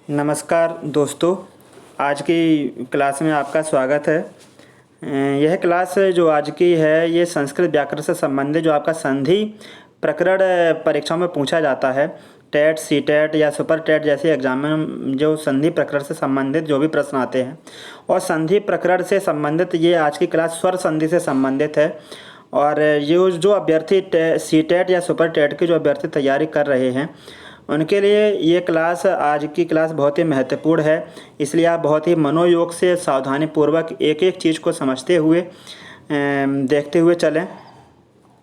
नमस्कार दोस्तों, आज की क्लास में आपका स्वागत है। यह क्लास जो आज की है ये संस्कृत व्याकरण से संबंधित जो आपका संधि प्रकरण परीक्षाओं में पूछा जाता है। टेट, सी टेट या सुपर टेट जैसे एग्जाम में जो संधि प्रकरण से संबंधित जो भी प्रश्न आते हैं, और संधि प्रकरण से संबंधित ये आज की क्लास स्वर संधि से संबंधित है। और ये जो अभ्यर्थी सी टेट या सुपर टेट की जो अभ्यर्थी तैयारी कर रहे हैं उनके लिए ये क्लास, आज की क्लास बहुत ही महत्वपूर्ण है। इसलिए आप बहुत ही मनोयोग से सावधानीपूर्वक एक एक चीज़ को समझते हुए देखते हुए चलें।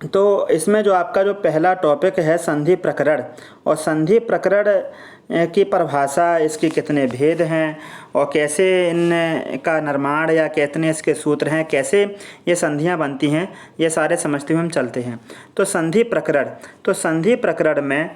तो इसमें जो आपका जो पहला टॉपिक है संधि प्रकरण, और संधि प्रकरण की परिभाषा, इसके कितने भेद हैं और कैसे इनका निर्माण या कितने इसके सूत्र हैं, कैसे ये संधियां बनती हैं, ये सारे समझते हुए हम चलते हैं। तो संधि प्रकरण में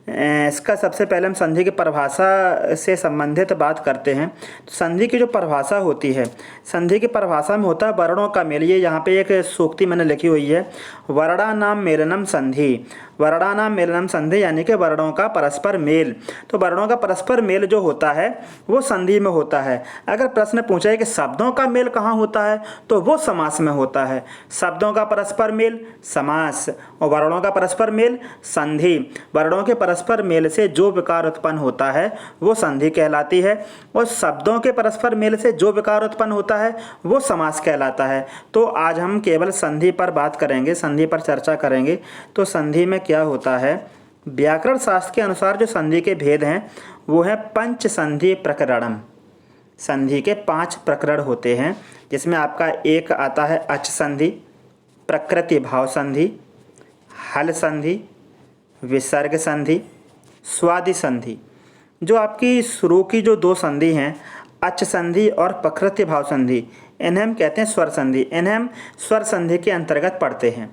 इसका सबसे पहले हम संधि की परिभाषा से संबंधित बात करते हैं। तो संधि की जो परिभाषा होती है, संधि की परिभाषा में होता है वर्णों का मेल। ये यहाँ पे एक सूक्ति मैंने लिखी हुई है, वर्णानाम मेलनम संधि। वर्णानाम मेलनम संधि यानी कि वर्णों का परस्पर मेल। तो वर्णों का परस्पर मेल जो होता है वो संधि में होता है। अगर प्रश्न पूछा है कि शब्दों का मेल कहाँ होता है, तो वो समास में होता है। शब्दों का परस्पर मेल समास, और वर्णों का परस्पर मेल संधि। वर्णों के परस्पर मेल से जो विकार उत्पन्न होता है वो संधि कहलाती है, और शब्दों के परस्पर मेल से जो विकार उत्पन्न होता है वो समास कहलाता है। तो आज हम केवल संधि पर बात करेंगे, संधि पर चर्चा करेंगे। तो संधि में क्या होता है, व्याकरण शास्त्र के अनुसार जो संधि के भेद हैं वो है पंच संधि प्रकरणम। संधि के 5 प्रकरण होते हैं, जिसमें आपका एक आता है अच संधि, प्रकृति भाव संधि, हल संधि, विसर्ग संधि, स्वादि संधि। जो आपकी शुरू की जो 2 संधि हैं, अच संधि और प्रकृति भाव संधि, इन्हें हम कहते हैं स्वर संधि। इन्हें हम स्वर संधि के अंतर्गत पढ़ते हैं।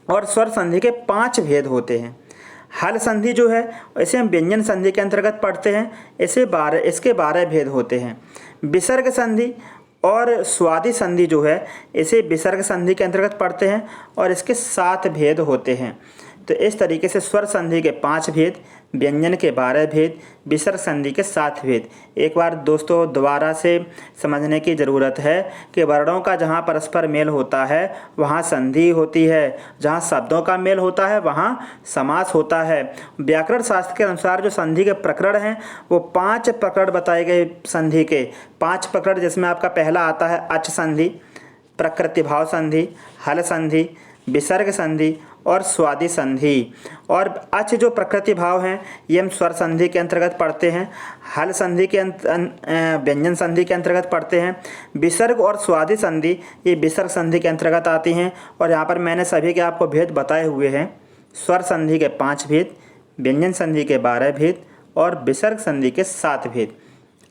और स्वर संधि के 5 भेद होते हैं। हल संधि जो है इसे हम व्यंजन संधि के अंतर्गत पढ़ते हैं। इसके 12 भेद होते हैं। विसर्ग संधि और स्वादि संधि जो है इसे विसर्ग संधि के अंतर्गत पढ़ते हैं, और इसके 7 भेद होते हैं। तो इस तरीके से स्वर संधि के 5 भेद, व्यंजन के 12 भेद, विसर्ग संधि के 7 भेद। एक बार दोस्तों दोबारा से समझने की ज़रूरत है कि वर्णों का जहाँ परस्पर मेल होता है वहाँ संधि होती है, जहाँ शब्दों का मेल होता है वहाँ समास होता है। व्याकरण शास्त्र के अनुसार जो संधि के प्रकरण हैं वो 5 प्रकरण बताए गए। संधि के 5 प्रकरण, जिसमें आपका पहला आता है अच संधि, प्रकृति भाव संधि, हल संधि, विसर्ग संधि और स्वादि संधि। और अच जो प्रकृति भाव हैं ये हम स्वर संधि के अंतर्गत पढ़ते हैं। हल संधि के व्यंजन संधि के अंतर्गत पढ़ते हैं। विसर्ग और स्वादि संधि ये विसर्ग संधि के अंतर्गत आती हैं। और यहाँ पर मैंने सभी के आपको भेद बताए हुए हैं। स्वर संधि के 5 भेद, व्यंजन संधि के 12 भेद और विसर्ग संधि के 7 भेद।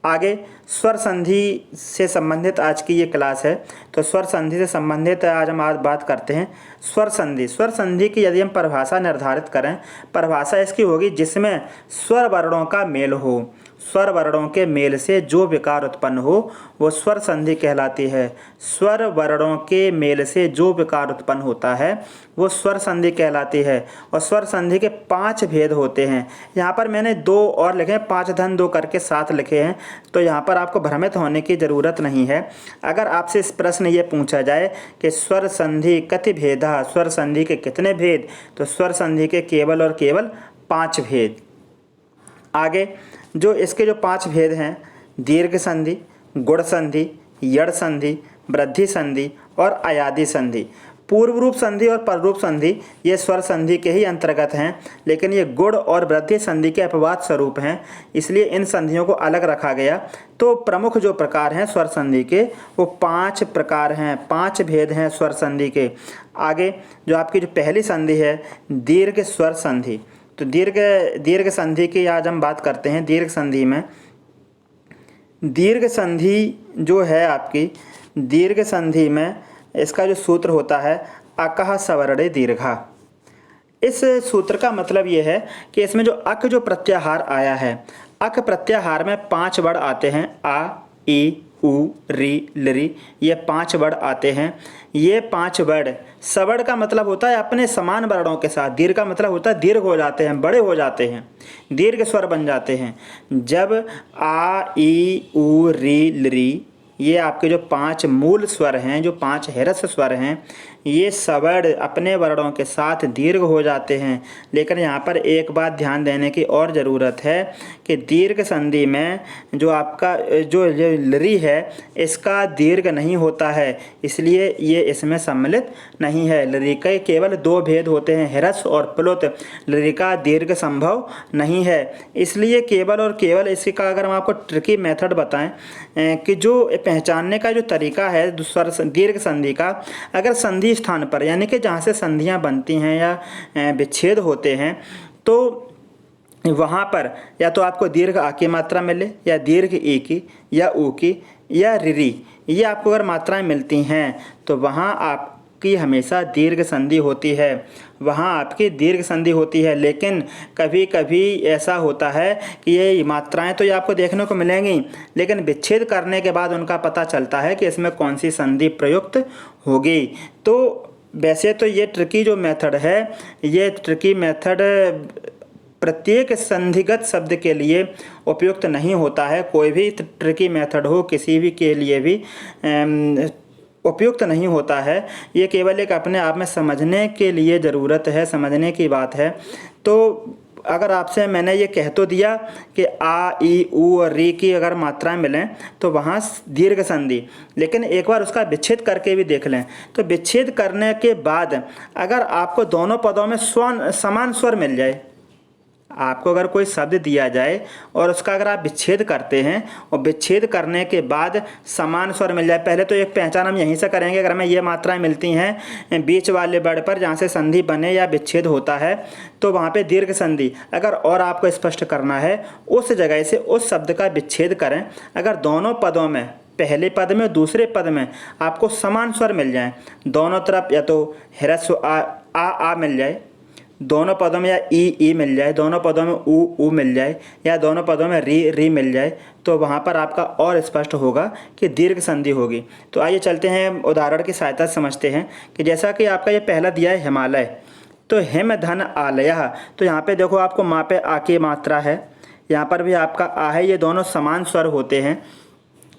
आगे स्वर संधि से संबंधित आज की ये क्लास है। तो स्वर संधि से संबंधित आज हम बात करते हैं स्वर संधि। स्वर संधि की यदि हम परिभाषा निर्धारित करें, परिभाषा इसकी होगी जिसमें स्वर वर्णों का मेल हो। स्वर वर्णों के मेल से जो विकार उत्पन्न हो वो स्वर संधि कहलाती है। स्वर वर्णों के मेल से जो विकार उत्पन्न होता है वो स्वर संधि कहलाती है। और स्वर संधि के 5 भेद होते हैं। यहाँ पर मैंने 2 और लिखे हैं, 5 धन 2 करके 7 लिखे हैं। तो यहाँ पर आपको भ्रमित होने की ज़रूरत नहीं है। अगर आपसे इस प्रश्न ये पूछा जाए कि स्वर संधि कति भेदा, स्वर संधि के कितने भेद, तो स्वर संधि के केवल और केवल 5 भेद। आगे जो इसके जो 5 भेद हैं, दीर्घ संधि, गुण संधि, यड़ संधि, वृद्धि संधि और अयादि संधि। पूर्व रूप संधि और पर रूप संधि ये स्वर संधि के ही अंतर्गत हैं, लेकिन ये गुण और वृद्धि संधि के अपवाद स्वरूप हैं, इसलिए इन संधियों को अलग रखा गया। तो प्रमुख जो प्रकार हैं स्वर संधि के वो 5 प्रकार हैं, 5 भेद हैं स्वर संधि के। आगे जो आपकी जो पहली संधि है दीर्घ स्वर संधि। तो दीर्घ संधि की आज हम बात करते हैं। दीर्घ संधि में, दीर्घ संधि जो है आपकी, दीर्घ संधि में इसका जो सूत्र होता है अकः सवर्णे दीर्घा। इस सूत्र का मतलब ये है कि इसमें जो अक जो प्रत्याहार आया है, अक प्रत्याहार में 5 वर्ण आते हैं, आ, ई, ऊ, री, लरी, ये 5 वर्ड आते हैं। ये 5 वर्ड, सवर्ण का मतलब होता है अपने समान वर्णों के साथ, दीर्घ का मतलब होता है दीर्घ हो जाते हैं, बड़े हो जाते हैं, दीर्घ स्वर बन जाते हैं। जब आ, ई, ऊ, री, लरी, ये आपके जो 5 मूल स्वर हैं, जो 5 ह्रस्व स्वर हैं, ये सवर्ण अपने वर्णों के साथ दीर्घ हो जाते हैं। लेकिन यहाँ पर एक बात ध्यान देने की और ज़रूरत है कि दीर्घ संधि में जो आपका जो लरी है, इसका दीर्घ नहीं होता है, इसलिए ये इसमें सम्मिलित नहीं है। लरी के केवल 2 भेद होते हैं, ह्रस्व और प्लुत। लरी का दीर्घ संभव नहीं है, इसलिए केवल और केवल इसका अगर हम आपको ट्रिकी मेथड बताएं कि जो पहचानने का जो तरीका है दीर्घ संधि का, अगर संधि स्थान पर यानी कि जहाँ से संधियाँ बनती हैं या विच्छेद होते हैं, तो वहाँ पर या तो आपको दीर्घ आ की मात्रा मिले, या दीर्घ ई की, या ऊ की, या री, ये आपको अगर मात्राएं मिलती हैं तो वहाँ आपकी हमेशा दीर्घ संधि होती है, वहाँ आपकी दीर्घ संधि होती है। लेकिन कभी कभी ऐसा होता है कि ये मात्राएं तो ये आपको देखने को मिलेंगी, लेकिन विच्छेद करने के बाद उनका पता चलता है कि इसमें कौन सी संधि प्रयुक्त होगी। तो वैसे तो ये ट्रिकी जो मेथड है, ये ट्रिकी मेथड प्रत्येक संधिगत शब्द के लिए उपयुक्त नहीं होता है। कोई भी ट्रिकी मेथड हो किसी भी के लिए भी उपयुक्त नहीं होता है। ये केवल एक अपने आप में समझने के लिए ज़रूरत है, समझने की बात है। तो अगर आपसे मैंने ये कह तो दिया कि आ, ई, ऊ और री की अगर मात्राएं मिलें तो वहाँ दीर्घ संधि, लेकिन एक बार उसका विच्छेद करके भी देख लें। तो विच्छेद करने के बाद अगर आपको दोनों पदों में समान स्वर मिल जाए, आपको अगर कोई शब्द दिया जाए और उसका अगर आप विच्छेद करते हैं और विच्छेद करने के बाद समान स्वर मिल जाए, पहले तो एक पहचान हम यहीं से करेंगे। अगर हमें ये मात्राएं मिलती हैं बीच वाले वर्ड पर जहाँ से संधि बने या विच्छेद होता है, तो वहाँ पे दीर्घ संधि। अगर और आपको स्पष्ट करना है, उस जगह से उस शब्द का विच्छेद करें। अगर दोनों पदों में, पहले पद में दूसरे पद में आपको समान स्वर मिल जाएँ, दोनों तरफ या तो ह्रस्व आ मिल जाए, दोनों पदों में या ई मिल जाए, दोनों पदों में ऊ मिल जाए, या दोनों पदों में री मिल जाए, तो वहाँ पर आपका और स्पष्ट होगा कि दीर्घ संधि होगी। तो आइए चलते हैं उदाहरण की सहायता से समझते हैं कि जैसा कि आपका ये पहला दिया है हिमालय, तो हिम धन आलयः, तो यहाँ पे देखो आपको माँ पे आ की मात्रा है, यहाँ पर भी आपका आ है, ये दोनों समान स्वर होते हैं,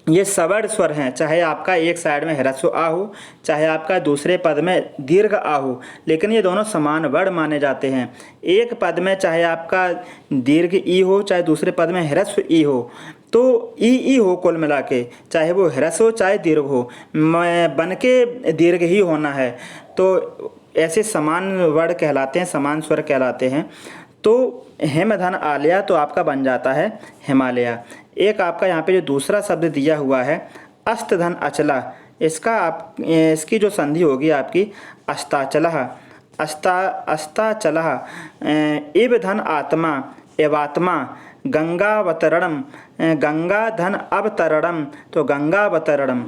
ये सवर्ण स्वर हैं। चाहे आपका एक साइड में ह्रस्व आ हो, चाहे आपका दूसरे पद में दीर्घ आ हो, लेकिन ये दोनों समान वर्ण माने जाते हैं। एक पद में चाहे आपका दीर्घ ई हो, चाहे दूसरे पद में ह्रस्व ई हो, तो ई हो कुल मिला के, चाहे वो ह्रस्व हो चाहे दीर्घ हो, बन के दीर्घ ही होना है। तो ऐसे समान वर्ण कहलाते हैं, समान स्वर कहलाते हैं। तो हिम धन आलया तो आपका बन जाता है हिमालय। एक आपका यहाँ पे जो दूसरा शब्द दिया हुआ है अस्त धन अचला, इसकी जो संधि होगी आपकी अस्ताचलः, अस्ताचलः। इव धन आत्मा, एवात्मा। गंगावतरणम, गंगा धन अवतरणम, तो गंगावतरणम,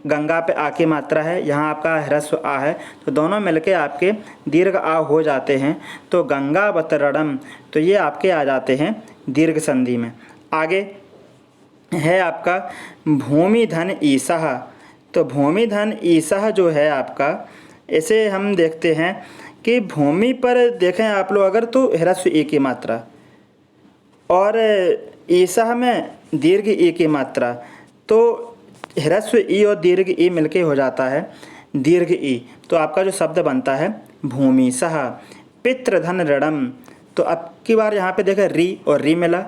गंगा पे आ की मात्रा है, यहाँ आपका ह्रस्व आ है, तो दोनों मिलके आपके दीर्घ आ हो जाते हैं। तो गंगावतरणम, तो ये आपके आ जाते हैं दीर्घ संधि में। आगे है आपका भूमि धन ईसः, तो भूमि धन ईसः जो है आपका, इसे हम देखते हैं कि भूमि पर देखें आप लोग अगर, तो ह्रस्व ई की मात्रा और ईसः में दीर्घ ई की मात्रा, तो ह्रस्व ई और दीर्घ ई मिलके हो जाता है दीर्घ ई। तो आपका जो शब्द बनता है भूमि सह। पितृधन ऋणम, तो अब की बार यहाँ पे देखें री और री मिला,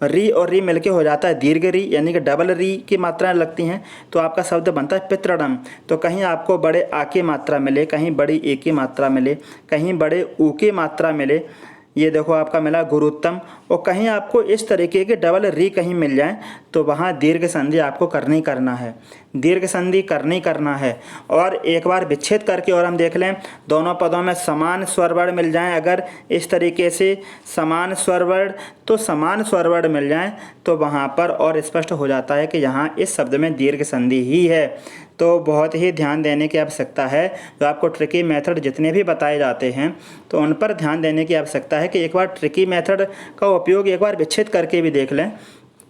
री और री मिलके हो जाता है दीर्घ री, यानी कि डबल री की मात्राएं लगती हैं, तो आपका शब्द बनता है पितृणम। तो कहीं आपको बड़े आ की मात्रा मिले, कहीं बड़ी ए की मात्रा मिले, कहीं बड़े ऊ की मात्रा मिले, ये देखो आपका मिला गुरुत्तम, और कहीं आपको इस तरीके के डबल री कहीं मिल जाए, तो वहाँ दीर्घ संधि आपको करनी करना है, दीर्घ संधि करनी करना है। और एक बार विच्छेद करके और हम देख लें, दोनों पदों में समान स्वर वर्ण मिल जाएं, अगर इस तरीके से समान स्वर वर्ण, तो समान स्वर वर्ण मिल जाएं, तो वहाँ पर और स्पष्ट हो जाता है कि यहाँ इस शब्द में दीर्घ संधि ही है। तो बहुत ही ध्यान देने की आवश्यकता है। जो आपको ट्रिकी मेथड जितने भी बताए जाते हैं, तो उन पर ध्यान देने की आवश्यकता है कि एक बार ट्रिकी मेथड का उपयोग एक बार विच्छेद करके भी देख लें,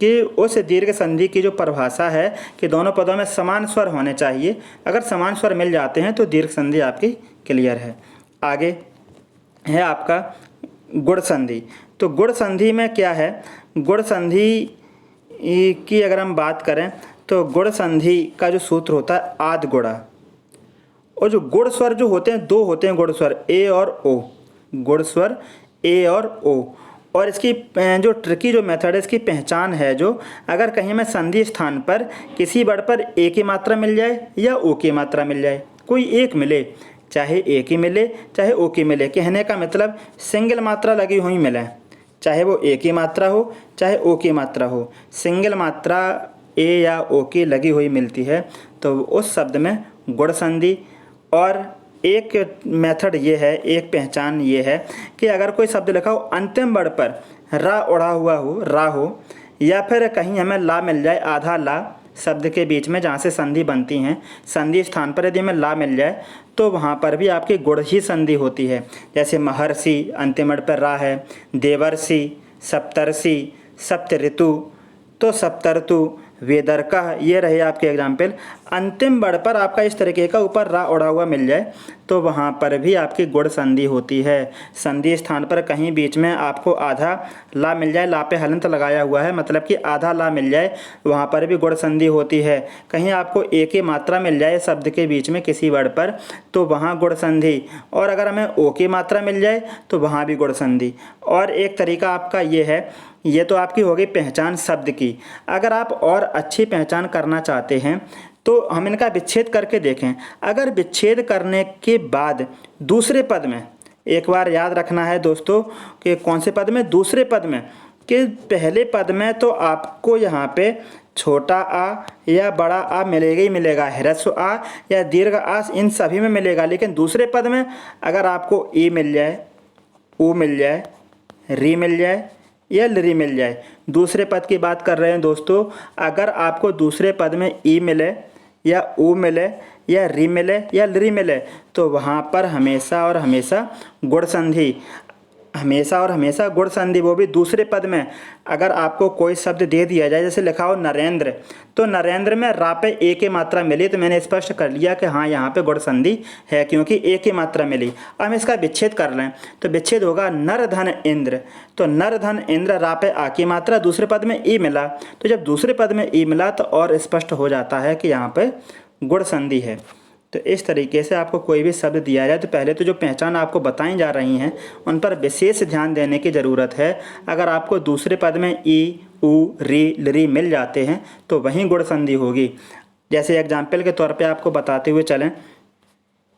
कि उस दीर्घ संधि की जो परिभाषा है कि दोनों पदों में समान स्वर होने चाहिए। अगर समान स्वर मिल जाते हैं तो दीर्घ संधि आपकी क्लियर है। आगे है आपका गुण संधि। तो गुण संधि में क्या है, गुण संधि की अगर हम बात करें तो गुण संधि का जो सूत्र होता है आद गुणा, और जो गुण स्वर जो होते हैं दो होते हैं गुण स्वर ए और ओ, गुण स्वर ए और ओ। और इसकी जो ट्रिकी जो मेथड है इसकी पहचान है, जो अगर कहीं हमें संधि स्थान पर किसी वर्ड पर ए की मात्रा मिल जाए या ओ की मात्रा मिल जाए, कोई एक मिले, चाहे ए की मिले चाहे ओ की मिले, कहने का मतलब सिंगल मात्रा लगी हुई मिले, चाहे वो ए की मात्रा हो चाहे ओ की मात्रा हो, सिंगल मात्रा ए या ओ की लगी हुई मिलती है तो उस शब्द में गुण संधि। और एक मेथड ये है, एक पहचान ये है कि अगर कोई शब्द लिखा हो अंतिम वर्ड पर रा उड़ा हुआ हो, रा हो, या फिर कहीं हमें ला मिल जाए, आधा ला शब्द के बीच में जहाँ से संधि बनती हैं, संधि स्थान पर यदि हमें ला मिल जाए तो वहाँ पर भी आपकी गुण ही संधि होती है। जैसे महर्षि अंतिम वर्ड पर रा है, देवर्षि, सप्तर्षि, सप्त ऋतु, तो सप्तर्तु, वेदर्कः, ये रहे आपके एग्जाम्पल। अंतिम वर्ड पर आपका इस तरीके का ऊपर रा उड़ा हुआ मिल जाए तो वहाँ पर भी आपकी गुण संधि होती है। संधि स्थान पर कहीं बीच में आपको आधा ला मिल जाए, ला पे हलंत लगाया हुआ है, मतलब कि आधा ला मिल जाए, वहाँ पर भी गुण संधि होती है। कहीं आपको एक ही मात्रा मिल जाए शब्द के बीच में किसी वर्ड पर तो वहाँ गुण संधि, और अगर हमें ओ की मात्रा मिल जाए तो वहाँ भी गुण संधि। और एक तरीका आपका ये है, ये तो आपकी हो गई पहचान शब्द की। अगर आप और अच्छी पहचान करना चाहते हैं तो हम इनका विच्छेद करके देखें। अगर विच्छेद करने के बाद दूसरे पद में, एक बार याद रखना है दोस्तों कि कौन से पद में, दूसरे पद में, कि पहले पद में तो आपको यहाँ पे छोटा आ या बड़ा आ मिलेगा ही मिलेगा, ह्रस्व आ या दीर्घ आ, इन सभी में मिलेगा। लेकिन दूसरे पद में अगर आपको ई मिल जाए, ऊ मिल जाए, री मिल जाए या लरी मिल जाए, दूसरे पद की बात कर रहे हैं दोस्तों, अगर आपको दूसरे पद में ई मिले या ऊ मिले या री मिले या लरी मिले तो वहाँ पर हमेशा और हमेशा गुण संधि, हमेशा और हमेशा गुण संधि, वो भी दूसरे पद में। अगर आपको कोई शब्द दे दिया जाए, जैसे लिखा हो नरेंद्र, तो नरेंद्र में रा पे ए की मात्रा मिली तो मैंने स्पष्ट कर लिया कि हाँ यहाँ पे गुण संधि है क्योंकि ए की मात्रा मिली। अब हम इसका विच्छेद कर लें तो विच्छेद होगा नर धन इंद्र, तो नर धन इंद्र रा पे आ की मात्रा, दूसरे पद में ई मिला, तो जब दूसरे पद में ई मिला तो और स्पष्ट हो जाता है कि यहाँ पे गुण संधि है। तो इस तरीके से आपको कोई भी शब्द दिया जाए तो पहले तो जो पहचान आपको बताई जा रही हैं उन पर विशेष ध्यान देने की ज़रूरत है। अगर आपको दूसरे पद में ई, ऊ, री, लरी मिल जाते हैं तो वहीं गुण संधि होगी। जैसे एग्जाम्पल के तौर पे आपको बताते हुए चलें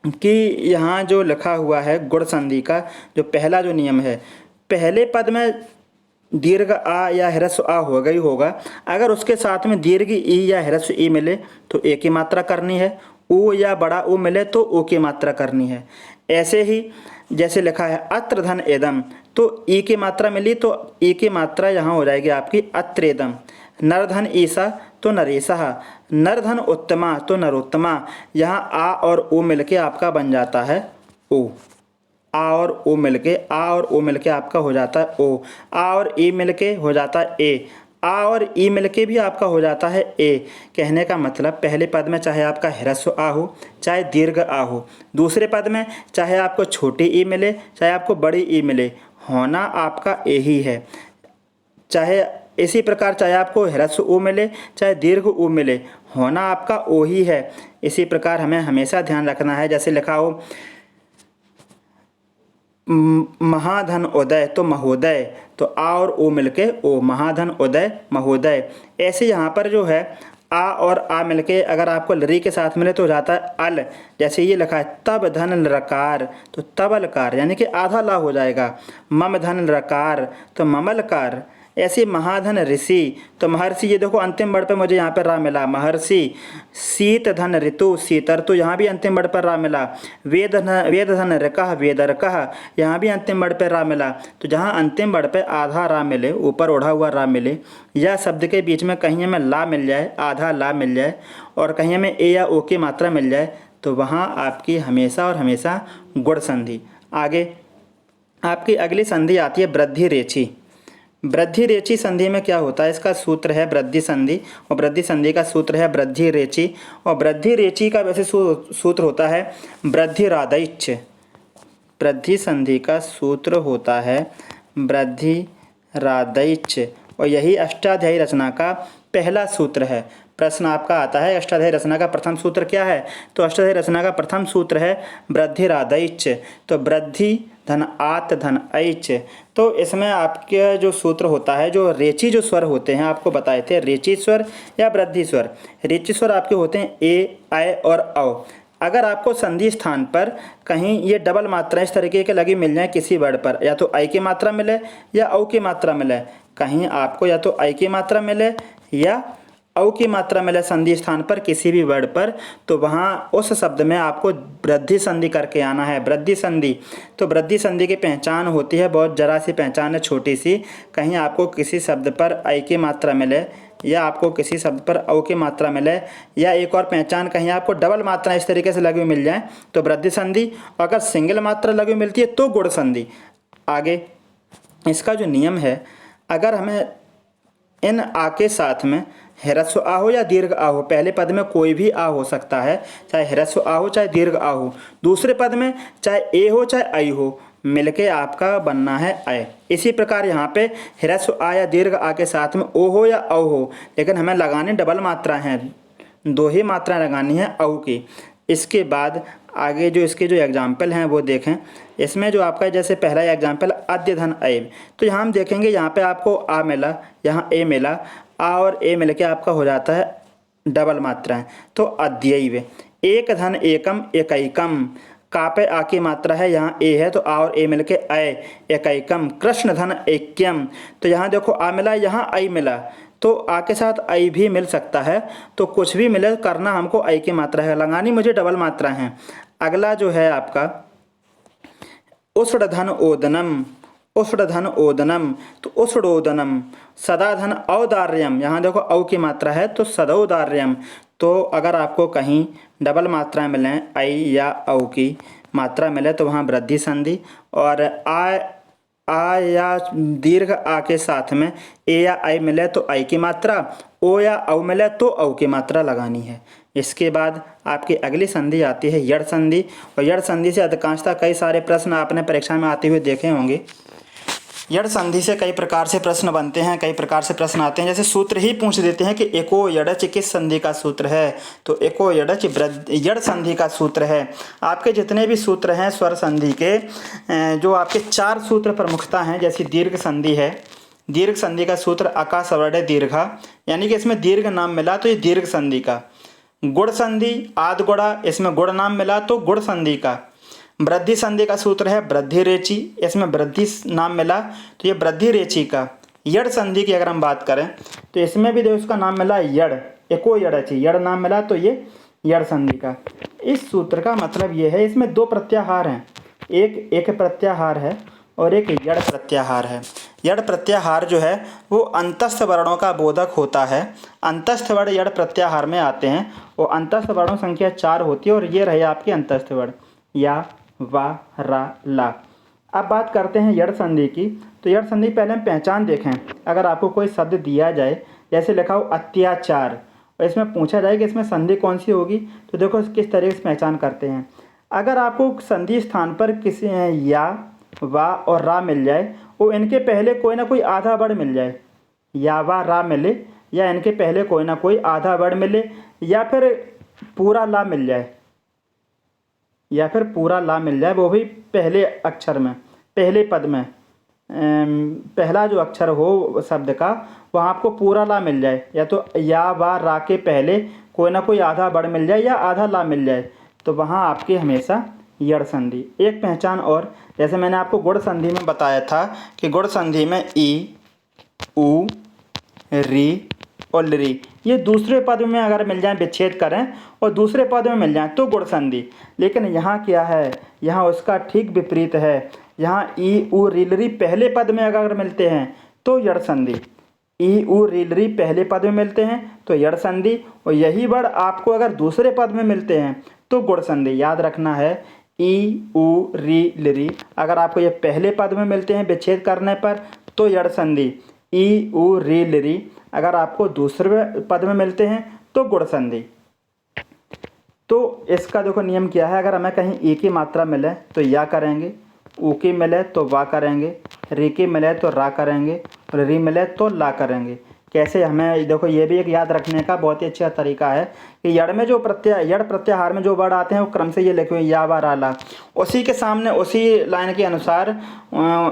कि यहाँ जो लिखा हुआ है गुण संधि का जो पहला जो नियम है, पहले पद में दीर्घ आ या ह्रस्व आ होगा ही होगा। अगर उसके साथ में दीर्घ ई या ह्रस्व ई मिले तो ए की मात्रा करनी है, ऊ या बड़ा ऊ मिले तो ओ की मात्रा करनी है। ऐसे ही जैसे लिखा है अत्र धन एदम, तो ई की मात्रा मिली तो ई की मात्रा यहाँ हो जाएगी आपकी अत्रेदम। नरधन ईसा तो नरेशा, नरधन उत्तमा तो नरोत्तमा, यहाँ आ और ओ मिलके आपका बन जाता है ओ। आ और ओ मिलके, आ और ओ मिलके आपका हो जाता है ओ। आ और ई मिलके हो जाता है ए, आ और ई मिलके भी आपका हो जाता है ए। कहने का मतलब पहले पद में चाहे आपका ह्रस्व आ हो चाहे दीर्घ आ हो, दूसरे पद में चाहे आपको छोटी ई मिले चाहे आपको बड़ी ई मिले, होना आपका ए ही है। चाहे इसी प्रकार चाहे आपको ह्रस्व ऊ मिले चाहे दीर्घ ऊ मिले, होना आपका ओ ही है। इसी प्रकार हमें हमेशा ध्यान रखना है, जैसे लिखा हो महाधन उदय तो महोदय, तो आ और ओ मिलके ओ, महाधन उदय महोदय। ऐसे यहाँ पर जो है आ और आ मिलके अगर आपको लरी के साथ मिले तो हो जाता है अल। जैसे ये लिखा है तब धन लकार तो तबलकार, यानी कि आधा ला हो जाएगा। मम धन लकार तो ममलकार। ऐसे महाधन ऋषि तो महर्षि, ये देखो अंतिम वर्ड पे मुझे यहाँ पर रा मिला महर्षि। शीत धन ऋतु शीतर, तो यहाँ भी अंतिम वर्ड पर रा मिला। वेद धन ऋकः वेदर्कः, यहाँ भी अंतिम वर्ड पर रा मिला। तो जहाँ अंतिम वर्ड पे आधा रा मिले, ऊपर ओढ़ा हुआ रा मिले, या शब्द के बीच में कहीं हमें ला मिल जाए, आधा ला मिल जाए, और कहीं हमें ए या ओ की मात्रा मिल जाए, तो वहाँ आपकी हमेशा और हमेशा गुण संधि। आगे आपकी अगली संधि आती है वृद्धि रेछी। वृद्धि रेची संधि में क्या होता है, इसका सूत्र है वृद्धि संधि, और वृद्धि संधि का सूत्र है वृद्धि रेची, और वृद्धि रेची का वैसे सूत्र होता है वृद्धि रादैच। वृद्धि संधि का सूत्र होता है वृद्धि रादैच, और यही अष्टाध्यायी रचना का पहला सूत्र है। प्रश्न आपका आता है अष्टाध्यायी रचना का प्रथम सूत्र क्या है, तो अष्टाध्यायी रचना का प्रथम सूत्र है वृद्धि रादैच। तो वृद्धि धन आत धन ऐच, तो इसमें आपके जो सूत्र होता है, जो रेची जो स्वर होते हैं आपको बताए थे, रेची स्वर या वृद्धि स्वर। रेची स्वर आपके होते हैं ए, ऐ और औ। अगर आपको संधि स्थान पर कहीं ये डबल मात्रा इस तरीके के लगी मिल जाए किसी वर्ड पर, या तो आई की मात्रा मिले या औ की मात्रा मिले, कहीं आपको या तो आई की मात्रा मिले या औ की मात्रा मिले संधि स्थान पर किसी भी वर्ड पर, तो वहाँ उस शब्द में आपको वृद्धि संधि करके आना है, वृद्धि संधि। तो वृद्धि संधि की पहचान होती है, बहुत जरा सी पहचान है, छोटी सी। कहीं आपको किसी शब्द पर आई की मात्रा मिले या आपको किसी शब्द पर औ की मात्रा मिले, या एक और पहचान कहीं आपको डबल मात्रा इस तरीके से लगी हुई मिल जाए तो वृद्धि संधि, और अगर सिंगल मात्रा लगी हुई मिलती है तो गुण संधि। आगे इसका जो नियम है, अगर हमें इन आ के साथ में ह्रस्व आ हो या दीर्घ आ हो, पहले पद में कोई भी आ हो सकता है, चाहे ह्रस्व आ हो चाहे दीर्घ आ हो, दूसरे पद में चाहे ए हो चाहे आई हो, मिलके आपका बनना है अय। इसी प्रकार यहाँ पे ह्रस्व आ या दीर्घ आ के साथ में ओ हो या औ हो, लेकिन हमें लगाने डबल मात्रा हैं, दो ही मात्राएं लगानी है औ की। इसके बाद आगे जो इसके जो एग्जाम्पल हैं वो देखें। इसमें जो आपका जैसे पहला एग्जाम्पल अद्य धन ऐब, तो यहाँ हम देखेंगे यहाँ पे आपको आ मिला, यहाँ ए मिला, आ और ए मिल के आपका हो जाता है डबल मात्राएं, तो अद्यैव। एक धन एकम एकैकम, का पे आ की मात्रा है, यहाँ ए है तो आ और ए मिलके अय एकैकम। कृष्ण धन ऐक्यम, तो यहाँ देखो आ मिला, यहाँ आई मिला, तो आ के साथ आई भी मिल सकता है, तो कुछ भी मिले करना हमको आई की मात्रा है, लगानी मुझे डबल मात्रा है। अगला जो है आपका उष्ण धन ओदनम, उष्ण धन ओदनम, तो उष्णोदनम। सदा धन औदार्यम, यहाँ देखो औ की मात्रा है तो सदौदार्यम। तो अगर आपको कहीं डबल मात्राएं मिलें, आई या औ की मात्रा मिले तो वहाँ वृद्धि संधि, और आ या दीर्घ आ के साथ में ए या आई मिले तो आई की मात्रा, ओ या औ मिले तो औ की मात्रा लगानी है। इसके बाद आपकी अगली संधि आती है यड़ संधि, और यड़ संधि से अधिकांशतः कई सारे प्रश्न आपने परीक्षा में आते हुए देखे होंगे। यड़ संधि से कई प्रकार से प्रश्न बनते हैं, कई प्रकार से प्रश्न आते हैं, जैसे सूत्र ही पूछ देते हैं कि एको यड़च किस संधि का सूत्र है, तो एको यड़च यड़ संधि का सूत्र है। आपके जितने भी सूत्र हैं स्वर संधि के, जो आपके 4 सूत्र प्रमुखता हैं, जैसे दीर्घ संधि है, दीर्घ संधि का सूत्र अका सवर्ण दीर्घा, यानी कि इसमें दीर्घ नाम मिला तो ये दीर्घ संधि का। गुण संधि आद गुणा, इसमें गुण नाम मिला तो गुण संधि का। वृद्धि संधि का सूत्र है वृद्धि रेची, इसमें वृद्धि नाम मिला तो ये वृद्धि रेची का। यड़ संधि की अगर हम बात करें तो इसमें भी देखो उसका नाम मिला यड़, एको यड़ची, यड़ नाम मिला तो ये यड़ संधि का। इस सूत्र का मतलब ये है, इसमें 2 प्रत्याहार हैं, एक प्रत्याहार है और एक यड़ प्रत्याहार है। यड़ प्रत्याहार जो है वो अंतस्थ वर्णों का बोधक होता है। अंतस्थ वर्ण यड़ प्रत्याहार में आते हैं, और अंतस्थ वर्णों संख्या 4 होती है, और ये रहे आपके अंतस्थ वर्ण या वा रा ला। अब बात करते हैं यड़ संधि की, तो यड़ संधि पहले हम पहचान देखें। अगर आपको कोई शब्द दिया जाए, जैसे लिखा हो अत्याचार, और इसमें पूछा जाए कि इसमें संधि कौन सी होगी, तो देखो किस तरीके से पहचान करते हैं। अगर आपको संधि स्थान पर किसी या वा और रा मिल जाए, और इनके पहले कोई ना कोई आधा वर्ण मिल जाए, या वा रा मिले, या इनके पहले कोई ना कोई आधा वर्ण मिले, या फिर पूरा ला मिल जाए, या फिर पूरा ला मिल जाए, वो भी पहले अक्षर में, पहले पद में, पहला जो अक्षर हो शब्द का वहाँ आपको पूरा ला मिल जाए, या तो या वा रा के पहले कोई ना कोई आधा वर्ण मिल जाए या आधा ला मिल जाए, तो वहाँ आपकी हमेशा यड़ संधि। एक पहचान और, जैसे मैंने आपको गुण संधि में बताया था कि गुण संधि में ई, ऊ, री और लरी, ये दूसरे पद में अगर मिल जाए, विच्छेद करें और दूसरे पद में मिल जाए तो गुण संधि। लेकिन यहाँ क्या है, यहाँ उसका ठीक विपरीत है। यहाँ ई, ऊ, री, लरी पहले पद में अगर मिलते हैं तो यड़ संधि, ई, ऊ, री, लरी पहले पद में मिलते हैं तो यड़ संधि, और यही वर्ण आपको अगर दूसरे पद में मिलते हैं तो गुण संधि। याद रखना है, ई, ऊ, री, लरी अगर आपको ये पहले पद में मिलते हैं विच्छेद करने पर तो यड़ संधि, ई उ री लिरी। अगर आपको दूसरे पद में मिलते हैं तो गुण संधि। तो इसका देखो नियम क्या है, अगर हमें कहीं ई की मात्रा मिले तो या करेंगे, ऊ की मिले तो वा करेंगे, री की मिले तो रा करेंगे, और री मिले तो ला करेंगे। कैसे, हमें देखो ये भी एक याद रखने का बहुत ही अच्छा तरीका है कि यड़ में जो यड़ प्रत्याहार में जो वर्ड आते हैं वो क्रम से ये लिखे हुए या वा रा ला, उसी के सामने उसी लाइन के अनुसार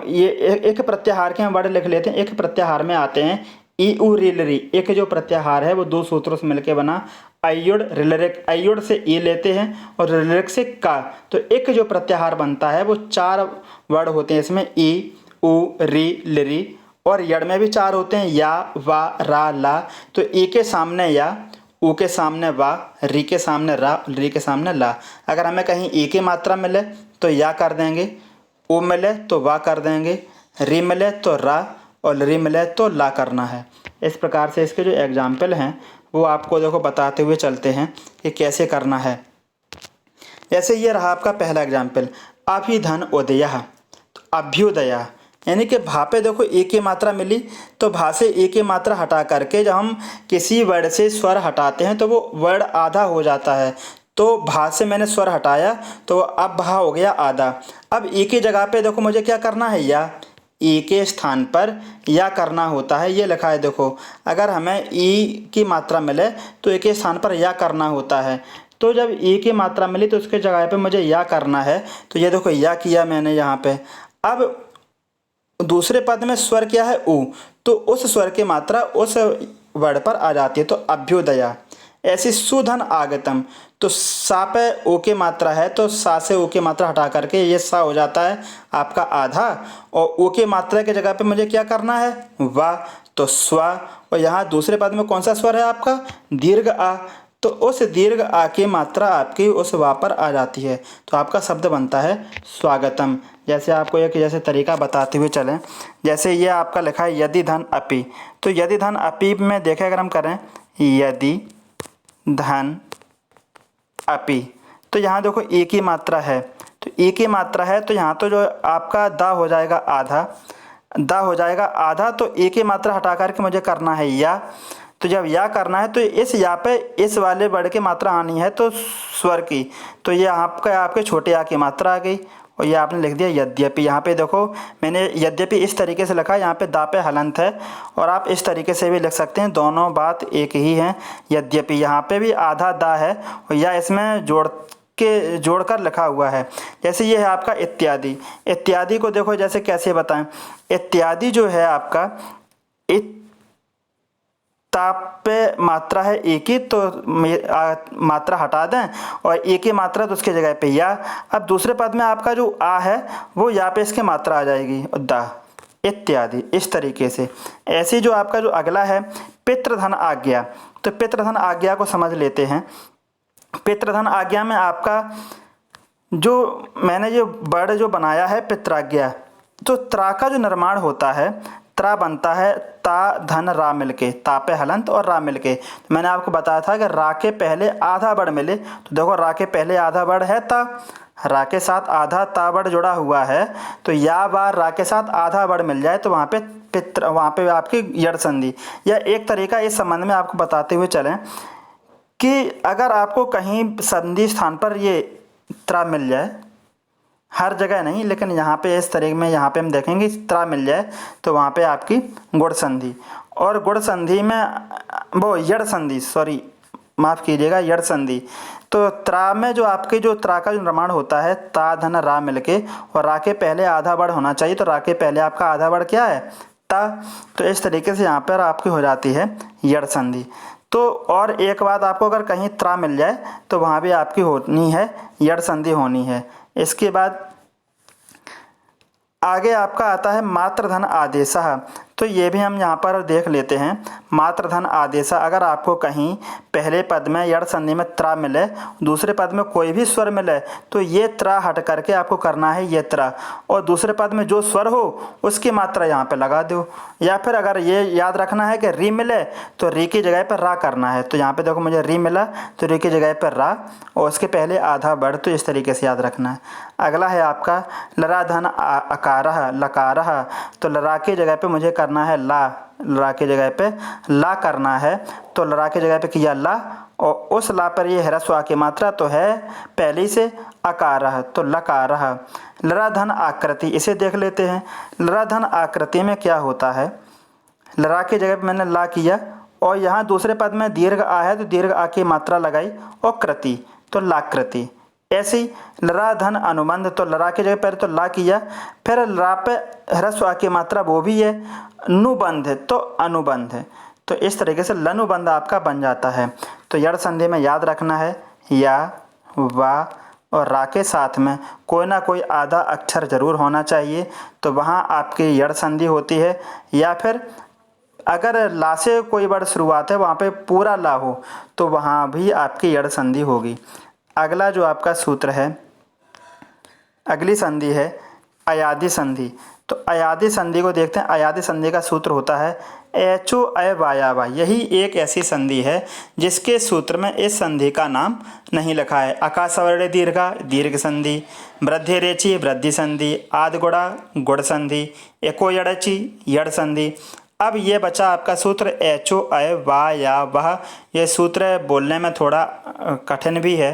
ये एक प्रत्याहार के हम वर्ड लिख लेते हैं। एक प्रत्याहार में आते हैं ई उ री ली। एक जो प्रत्याहार है वो दो सूत्रों से मिलकर बना, अयुड़ रिलरिक, अयुड़ से ई लेते हैं और रिलरिक से का। तो एक जो प्रत्याहार बनता है वो 4 वर्ड होते हैं इसमें, ई उ री लिरी, और यड़ में भी 4 होते हैं, या वा रा ला। तो ई के सामने या, ऊ के सामने वा, री के सामने रा, री के सामने ला। अगर हमें कहीं ई की मात्रा मिले तो या कर देंगे, ऊ मिले तो वा कर देंगे, री मिले तो रा, और री मिले तो ला करना है। इस प्रकार से इसके जो एग्जाम्पल हैं वो आपको देखो बताते हुए चलते हैं कि कैसे करना है। जैसे ये रहा आपका पहला एग्जाम्पल, अभिधन उदयः। तो अभ्युदया यानी कि भा पे देखो ए की मात्रा मिली, तो भा से ए की मात्रा हटा करके जब हम किसी वर्ड से स्वर हटाते हैं तो वो वर्ड आधा हो जाता है। तो भा से मैंने स्वर हटाया तो अब भा हो गया आधा। अब ए की जगह पे देखो मुझे क्या करना है, या, ई के स्थान पर या करना होता है। ये लिखा है देखो, अगर हमें ई की मात्रा मिले तो ई के स्थान पर या करना होता है। तो जब ई की मात्रा मिली तो उसके जगह पे मुझे या करना है, तो ये देखो या किया मैंने यहाँ पे। अब दूसरे पद में स्वर क्या है, ऊ, तो उस स्वर की मात्रा उस वर्ड पर आ जाती है, तो अभ्युदया। ऐसी सुधन आगतम, तो सा पे ओ की मात्रा है तो सा से ओ की मात्रा हटा करके ये सा हो जाता है आपका आधा, और ओ की मात्रा की जगह पे मुझे क्या करना है, वा, तो स्वा। और यहाँ दूसरे पद में कौन सा स्वर है आपका, दीर्घ आ, तो उस दीर्घ आ की मात्रा आपकी उस वा पर आ जाती है, तो आपका शब्द बनता है स्वागतम। जैसे आपको एक जैसे तरीका बताते हुए चलें, जैसे ये आपका लिखा है यदि धन अपि। तो यदि धन अपि में देखें अगर हम करें, यदि धन अपि, तो यहाँ देखो ए की मात्रा है, तो ए की मात्रा है तो यहाँ तो जो आपका दा हो जाएगा आधा, दा हो जाएगा आधा, तो ए की मात्रा हटा करके मुझे करना है या। तो जब या करना है तो इस या पे इस वाले वर्ड की मात्रा आनी है तो स्वर की, तो ये आपके छोटे आ की मात्रा आ गई, और ये आपने लिख दिया यद्यपि। यहाँ पे देखो मैंने यद्यपि इस तरीके से लिखा है, यहाँ पे दा पे हलंत है, और आप इस तरीके से भी लिख सकते हैं, दोनों बात एक ही है। यद्यपि यहाँ पे भी आधा दा है और या इसमें जोड़कर लिखा हुआ है। जैसे ये है आपका इत्यादि। इत्यादि को देखो जैसे कैसे बताएं, इत्यादि जो है आपका ताप पे मात्रा है ए की, तो मात्रा हटा दें और ए की मात्रा तो उसके जगह पे या। अब दूसरे पद में आपका जो आ है वो या पे इसकी मात्रा आ जाएगी, दा, इत्यादि, इस तरीके से। ऐसे जो आपका जो अगला है पितृधन आज्ञा, तो पितृधन आज्ञा को समझ लेते हैं। पितृधन आज्ञा में आपका जो मैंने जो वर्ड जो बनाया है पित्राज्ञा, तो त्रा का जो निर्माण होता है, त्रा बनता है ता धन रा मिलके, ता पे हलंत और रा मिलके। तो मैंने आपको बताया था कि रा के पहले आधा वर्ड मिले, तो देखो रा के पहले आधा वर्ड है ता, रा के साथ आधा ता वर्ड जुड़ा हुआ है, तो या बार रा के साथ आधा वर्ड मिल जाए तो वहाँ पे आपकी यड़ संधि। या एक तरीका इस संबंध में आपको बताते हुए चलें कि अगर आपको कहीं संधि स्थान पर ये त्रा मिल जाए, हर जगह नहीं लेकिन यहाँ पे इस तरीके में यहाँ पे हम देखेंगे त्रा मिल जाए, तो वहाँ पे आपकी गुण संधि। और गुण संधि में वो यड़ संधि, सॉरी माफ़ कीजिएगा, यड़ संधि। तो त्रा में जो आपके जो त्रा का जो निर्माण होता है ता धन रा मिलके, और रा के पहले आधा वर्ड होना चाहिए, तो रा के पहले आपका आधा वर्ड क्या है, ता। तो इस तरीके से यहाँ पर आपकी हो जाती है यड़ संधि। तो और एक बात, आपको अगर कहीं त्रा मिल जाए तो वहाँ भी आपकी होनी है यड़ संधि होनी है। इसके बाद आगे आपका आता है मात्रधन आदेशः। तो ये भी हम यहाँ पर देख लेते हैं। मात्रधन आदेशः, अगर आपको कहीं पहले पद में यड़ संधि में त्रा मिले, दूसरे पद में कोई भी स्वर मिले, तो ये त्रा हट करके आपको करना है ये त्रा, और दूसरे पद में जो स्वर हो उसकी मात्रा यहाँ पे लगा दो। या फिर अगर ये याद रखना है कि री मिले तो री की जगह पर रा करना है, तो यहाँ पे देखो मुझे री मिला तो री की जगह पर रा और उसके पहले आधा वर्ड, तो इस तरीके से याद रखना है। अगला है आपका लराधन अकारः लकारः, तो लरा की जगह पे मुझे करना है ला, लरा की जगह पे ला करना है तो लरा की जगह पे किया ला, और उस ला पर ये ह्रस्व आ की मात्रा तो है पहले से अकार तो लकार। लरा धन आकृति, इसे देख लेते हैं। लरा धन आकृति में क्या होता है, लरा की जगह पे मैंने ला किया और यहाँ दूसरे पद में दीर्घ आ है तो दीर्घ आ की मात्रा लगाई और कृति तो लाकृति। ऐसे ही लरा धन अनुबंध, तो लरा की जगह पहले तो ला किया, फिर लरा पे ह्रस्व आ की मात्रा वो भी है, नुबंध है तो अनुबंध है। तो इस तरीके से लनुबंध आपका बन जाता है। तो यड़ संधि में याद रखना है या, वा और रा के साथ में कोई ना कोई आधा अक्षर जरूर होना चाहिए, तो वहाँ आपकी यड़ संधि होती है। या फिर अगर ला से कोई वर्ड शुरुआत है वहाँ पे पूरा ला हो तो वहाँ भी आपकी यड़ संधि होगी। अगला जो आपका सूत्र है, अगली संधि है अयादि संधि। तो अयादि संधि को देखते हैं। अयादि संधि का सूत्र होता है एचो अय वाया वा। यही एक ऐसी संधि है जिसके सूत्र में इस संधि का नाम नहीं लिखा है। आकाशवर्ण दीर्घा दीर्घ संधि, वृद्धि रेची वृद्धि संधि, आद गुड़ा गुड़ संधि, एको यड़ची यड़ संधि। अब ये बचा आपका सूत्र एचो अय वा या वह। यह सूत्र बोलने में थोड़ा कठिन भी है,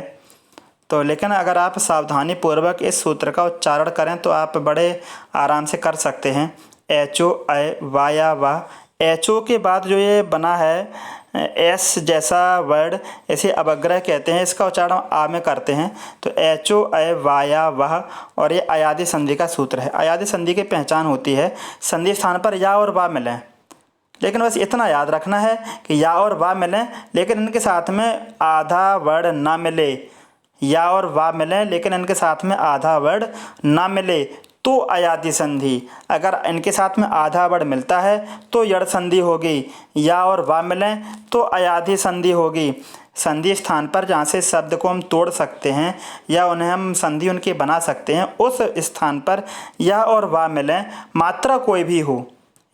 तो लेकिन अगर आप सावधानी पूर्वक इस सूत्र का उच्चारण करें तो आप बड़े आराम से कर सकते हैं। एचो अय वा या वाह। एचओ के बाद जो ये बना है एस जैसा वर्ड, इसे अवग्रह कहते हैं, इसका उच्चारण आ में करते हैं। तो एचओ अय वा या वाह, और ये अयादि संधि का सूत्र है। अयादि संधि की पहचान होती है संधि स्थान पर या और वा मिलें, लेकिन बस इतना याद रखना है कि या और वा मिलें लेकिन इनके साथ में आधा वर्ड ना मिले। या और वा मिले लेकिन इनके साथ में आधा वर्ड ना मिले तो अयादि संधि। अगर इनके साथ में आधा वर्ड मिलता है तो यड़ संधि होगी, या और वा मिलें तो अयादि संधि होगी। संधि स्थान पर जहाँ से शब्द को हम तोड़ सकते हैं या उन्हें हम संधि उनकी बना सकते हैं, उस स्थान पर या और वा मिलें, मात्रा कोई भी हो,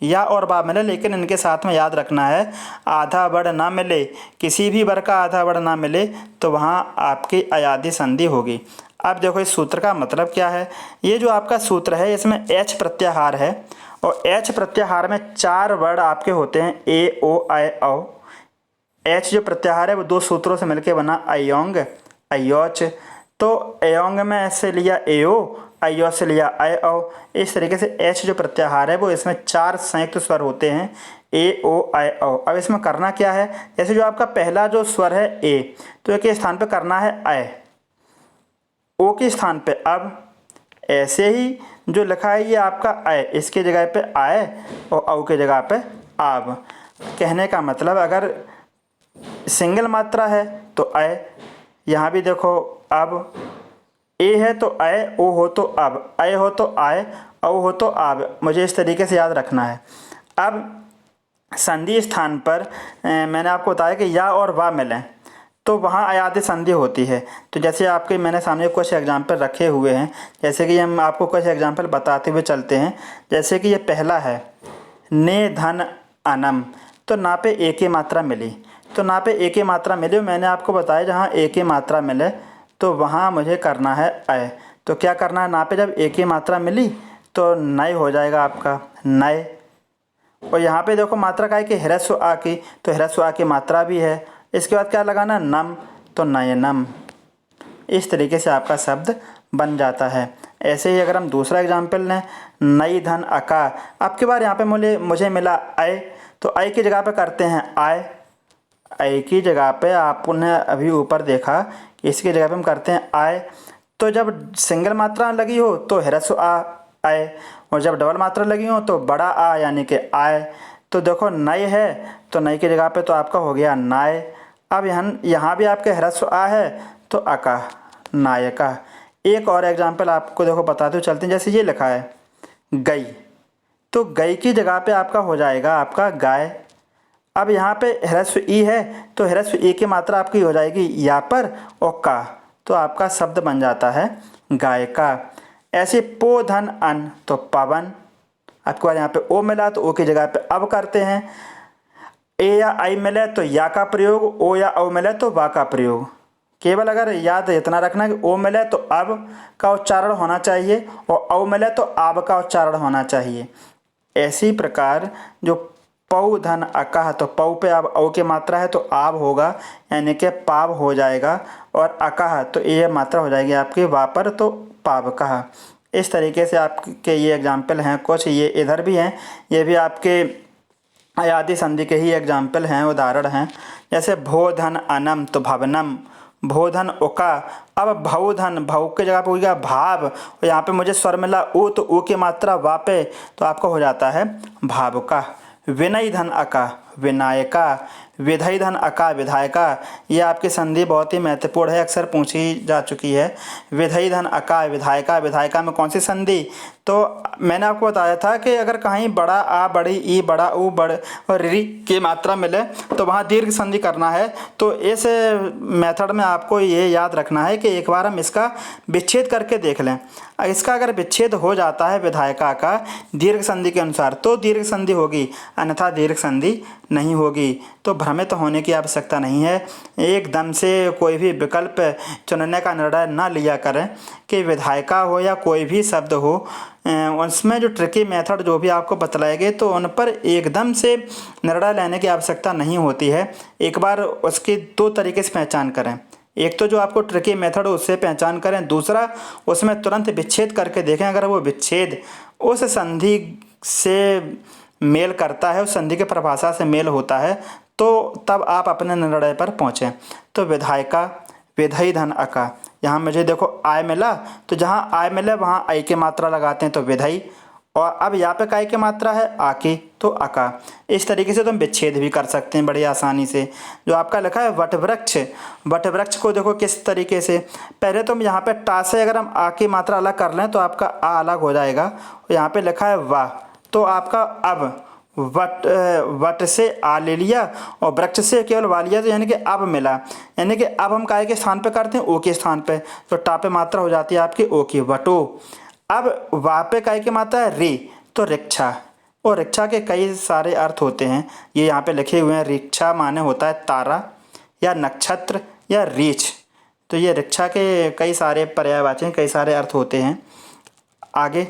या और वा मिले, लेकिन इनके साथ में याद रखना है आधा वर्ड ना मिले, किसी भी वर्ग का आधा वर्ड ना मिले तो वहाँ आपकी अयादि संधि होगी। अब देखो इस सूत्र का मतलब क्या है। ये जो आपका सूत्र है इसमें एच प्रत्याहार है, और एच प्रत्याहार में 4 वर्ड आपके होते हैं ए ओ आई औ। एच जो प्रत्याहार है वो 2 सूत्रों से मिलकर बना अयोंग अयोच। तो अयोंग में ऐसे लिया एओ, अयो से लिया अय औ। इस तरीके से एच जो प्रत्याहार है वो इसमें 4 संयुक्त स्वर होते हैं ए ओ अय औ। अब इसमें करना क्या है, जैसे जो आपका पहला जो स्वर है ए, तो ए के स्थान पे करना है अय, ओ के स्थान पे अब। ऐसे ही जो लिखा है ये आपका अय, इसके जगह पे आय और औ के जगह पे आब। कहने का मतलब अगर सिंगल मात्रा है तो अय, यहाँ भी देखो अब ए है तो अय, ओ हो तो अब, अय हो तो आय, औ हो तो आब। मुझे इस तरीके से याद रखना है। अब संधि स्थान पर मैंने आपको बताया कि या और वा मिलें तो वहाँ अयादि संधि होती है। तो जैसे आपके मैंने सामने कुछ एग्जाम्पल रखे हुए हैं, जैसे कि हम आपको कुछ एग्जाम्पल बताते हुए चलते हैं। जैसे कि ये पहला है ने धन अनम, तो ना पे ए की मात्रा मिली, तो ना पे ए की मात्रा मिली। मैंने आपको बताया जहाँ ए की मात्रा मिले तो वहाँ मुझे करना है अय। तो क्या करना है, ना पे जब ए की मात्रा मिली तो नय हो जाएगा आपका नय। और यहाँ पे देखो मात्रा का है कि ह्रस्व आ की, तो ह्रस्व आ की मात्रा भी है। इसके बाद क्या लगाना, नम, तो नयनम। इस तरीके से आपका शब्द बन जाता है। ऐसे ही अगर हम दूसरा एग्जाम्पल लें, नई धन अका। अब की बार यहाँ पे मुझे मिला अय, तो अय की जगह पे करते हैं आय। अय की जगह पे आपने अभी ऊपर देखा कि इसकी जगह पे हम करते हैं आय। तो जब सिंगल मात्रा लगी हो तो ह्रस्व आ आय, और जब डबल मात्रा लगी हो तो बड़ा आ यानी कि आय। तो देखो नय है तो नय की जगह पे तो आपका हो गया नाय। अब यहाँ भी आपके ह्रस्व आ है तो अका नायका। एक और एग्जाम्पल आपको देखो बताते हुए चलते हैं। जैसे ये लिखा है गई, तो गई की जगह पे आपका हो जाएगा आपका गाय। अब यहाँ पे ह्रस्व ई है तो ह्रस्व ई की मात्रा आपकी हो जाएगी या पर और का, तो आपका शब्द बन जाता है गाय का। ऐसे पो धन अन, तो पवन। आपके बाद यहाँ पे ओ मिला तो ओ की जगह पे अब करते हैं। ए या आई मिले तो या का प्रयोग, ओ या औ मिले तो वा का प्रयोग। केवल अगर याद इतना रखना कि ओ मिले तो अब का उच्चारण होना चाहिए और औ मिले तो आब का उच्चारण होना चाहिए। ऐसी प्रकार जो पौ धन अकह, तो पौ पे अब औ की मात्रा है तो आब होगा, यानी कि पाव हो जाएगा। और अकह तो ये मात्रा हो जाएगी आपकी वा पर, तो पाव कहा। इस तरीके से आपके ये एग्जाम्पल हैं कुछ, ये इधर भी हैं, ये भी आपके अयादी संधि के ही एग्जाम्पल हैं, उदाहरण हैं। जैसे भो धन अनम, तो भवनम। भो धन उका, अब भव धन, भव की जगह पे हो गया भाव, और यहाँ पे मुझे स्वर मिला ऊ, तो ऊ की मात्रा वा पे, तो आपको हो जाता है भावुका। विनय धन अका, विनायका। विधय धन अका, विधायका। ये आपकी संधि बहुत ही महत्वपूर्ण है, अक्सर पूछी जा चुकी है। विधय धन अका, विधायका। विधायका में कौन सी संधि? तो मैंने आपको बताया था कि अगर कहीं बड़ा आ, बड़ी ई, बड़ा ऊ, बड़ और री की मात्रा मिले तो वहाँ दीर्घ संधि करना है। तो इस मेथड में आपको ये याद रखना है कि एक बार हम इसका विच्छेद करके देख लें। इसका अगर विच्छेद हो जाता है विधायका का दीर्घ संधि के अनुसार तो दीर्घ संधि होगी, अन्यथा दीर्घ संधि नहीं होगी। तो भ्रमित होने की आवश्यकता नहीं है, एकदम से कोई भी विकल्प चुनने का निर्णय ना लिया करें कि विधायका हो या कोई भी शब्द हो, उसमें जो ट्रिकी मेथड जो भी आपको बतलाए गए तो उन पर एकदम से निर्णय लेने की आवश्यकता नहीं होती है। एक बार उसकी दो तरीके से पहचान करें, एक तो जो आपको ट्रिकी मेथड हो उससे पहचान करें, दूसरा उसमें तुरंत विच्छेद करके देखें। अगर वो विच्छेद उस संधि से मेल करता है, उस संधि के परिभाषा से मेल होता है, तो तब आप अपने निर्णय पर पहुँचें। तो विधायका, विधय धन अका, यहाँ मुझे देखो आय मिला, तो जहाँ आय मिले वहाँ आई की मात्रा लगाते हैं तो विधय, और अब यहाँ पे काय की मात्रा है आ की, तो अका। इस तरीके से तुम विच्छेद भी कर सकते हैं बड़ी आसानी से। जो आपका लिखा है वटवृक्ष, वटवृक्ष को देखो किस तरीके से, पहले तुम यहाँ पे टा से अगर हम आ की मात्रा अलग कर लें तो आपका आ अलग हो जाएगा, और यहाँ पे लिखा है वा, तो आपका अब वट से आ ले लिया और वृक्ष से केवल वा लिया, तो यानी कि अब मिला, यानी कि अब हम काय के स्थान पे करते हैं ओ के स्थान पे, तो टा पे मात्रा हो जाती है आपकी ओ की, वटो। अब वा पे काय की मात्रा है रे, तो रिक्षा। और रिक्षा के कई सारे अर्थ होते हैं, ये यहाँ पे लिखे हुए हैं। रिक्षा माने होता है तारा या नक्षत्र या रीछ, तो ये रिक्षा के कई सारे पर्यायवाची हैं, कई सारे अर्थ होते हैं। आगे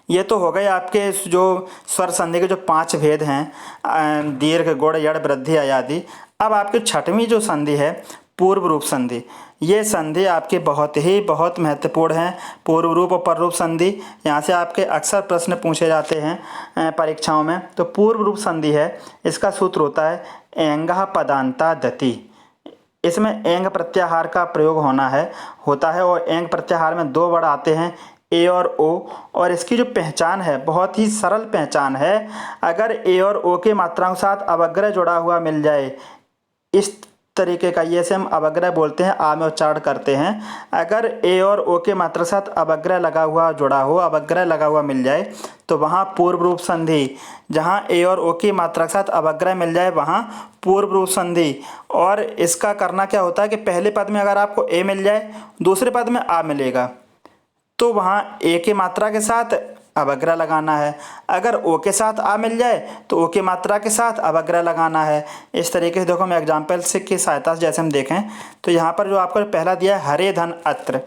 ये तो हो गए आपके जो स्वर संधि के जो 5 भेद हैं, दीर्घ, गुण, यड़, वृद्धि, अयादि। अब आपकी छठवीं जो संधि है पूर्व रूप संधि, ये संधि आपके बहुत महत्वपूर्ण है। पूर्व रूप और पर रूप संधि, यहाँ से आपके अक्सर प्रश्न पूछे जाते हैं परीक्षाओं में। तो पूर्व रूप संधि है, इसका सूत्र होता है एंगः पदांता दति। इसमें एंग प्रत्याहार का प्रयोग होता है, और एंग प्रत्याहार में 2 वर्ड आते हैं ए और ओ, और इसकी जो पहचान है बहुत ही सरल पहचान है। अगर ए और ओ के मात्राओं के साथ अवग्रह जुड़ा हुआ मिल जाए, इस तरीके का, ये से हम अवग्रह बोलते हैं, आ में उच्चारण करते हैं। अगर ए और ओ के मात्रा के साथ अवग्रह लगा हुआ जुड़ा हो, अवग्रह लगा हुआ मिल जाए, तो वहाँ पूर्व रूप संधि। जहाँ ए और ओ की मात्रा के साथ अवग्रह मिल जाए वहाँ पूर्व रूप संधि। और इसका करना क्या होता है कि पहले पद में अगर आपको ए मिल जाए, दूसरे पद में आ मिलेगा, तो वहाँ ए की मात्रा के साथ अवग्रह लगाना है। अगर ओ के साथ आ मिल जाए तो ओ की मात्रा के साथ अवग्रह लगाना है। इस तरीके से देखो, हम एग्जाम्पल से की सहायता से जैसे हम देखें तो यहाँ पर जो आपको पहला दिया है हरे धन अत्र,